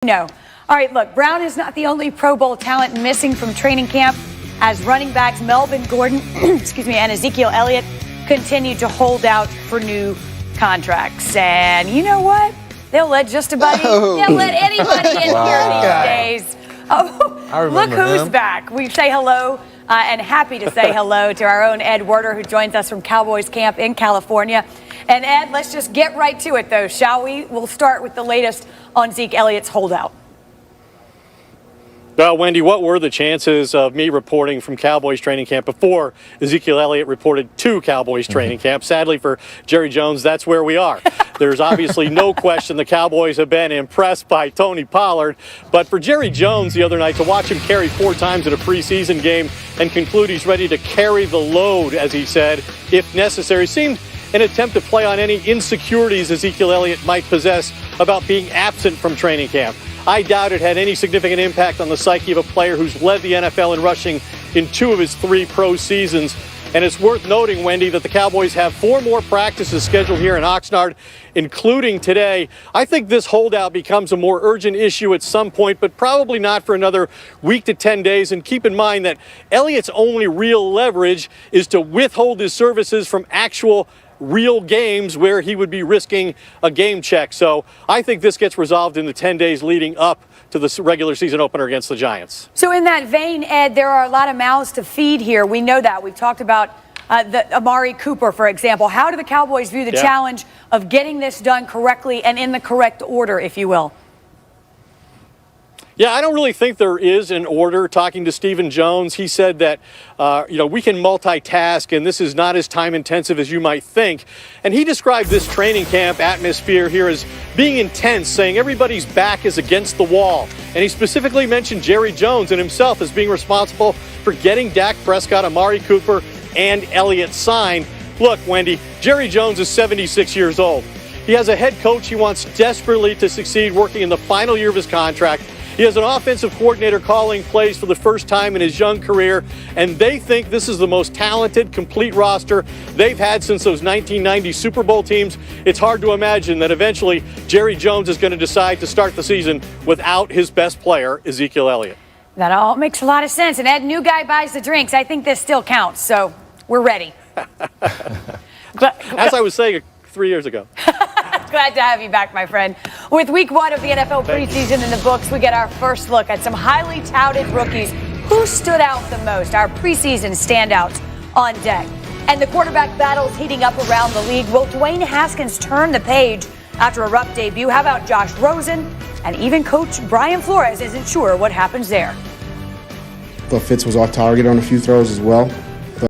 No. All right, look, Brown is not the only Pro Bowl talent missing from training camp as running backs Melvin Gordon and Ezekiel Elliott continue to hold out for new contracts. And you know what? They'll let just about they'll let anybody in here these days. Oh, look who's back. We say hello and happy to say hello to our own Ed Werder, who joins us from Cowboys camp in California. And Ed, let's just get right to it, though, shall we? We'll start with the latest on Zeke Elliott's holdout. Well, Wendy, what were the chances of me reporting from Cowboys training camp before Ezekiel Elliott reported to Cowboys training camp? Sadly for Jerry Jones, that's where we are. There's obviously no question the Cowboys have been impressed by Tony Pollard. But for Jerry Jones the other night to watch him carry 4 times in a preseason game and conclude he's ready to carry the load, as he said, if necessary, seemed an attempt to play on any insecurities Ezekiel Elliott might possess about being absent from training camp. I doubt it had any significant impact on the psyche of a player who's led the NFL in rushing in 2 of his 3 pro seasons. And it's worth noting, Wendy, that the Cowboys have 4 more practices scheduled here in Oxnard, including today. I think this holdout becomes a more urgent issue at some point, but probably not for another week to 10 days. And keep in mind that Elliott's only real leverage is to withhold his services from actual real games where he would be risking a game check. So I think this gets resolved in the 10 days leading up to the regular season opener against the Giants. So in that vein, Ed, there are a lot of mouths to feed here. We know that. We've talked about the Amari Cooper, for example. How do the Cowboys view the challenge of getting this done correctly and in the correct order, if you will? Yeah, I don't really think there is an order. Talking to Stephen Jones, he said that, we can multitask and this is not as time intensive as you might think. And he described this training camp atmosphere here as being intense, saying everybody's back is against the wall. And he specifically mentioned Jerry Jones and himself as being responsible for getting Dak Prescott, Amari Cooper, and Elliott signed. Look, Wendy, Jerry Jones is 76 years old. He has a head coach he wants desperately to succeed, working in the final year of his contract. He has an offensive coordinator calling plays for the first time in his young career, and they think this is the most talented, complete roster they've had since those 1990 Super Bowl teams. It's hard to imagine that eventually Jerry Jones is going to decide to start the season without his best player, Ezekiel Elliott. That all makes a lot of sense. And Ed, new guy buys the drinks. I think this still counts, so we're ready. As I was saying 3 years ago. Glad to have you back, my friend. With week 1 of the NFL preseason in the books, we get our first look at some highly touted rookies. Who stood out the most? Our preseason standouts on deck. And the quarterback battles heating up around the league. Will Dwayne Haskins turn the page after a rough debut? How about Josh Rosen? And even Coach Brian Flores isn't sure what happens there. Thought Fitz was off target on a few throws as well.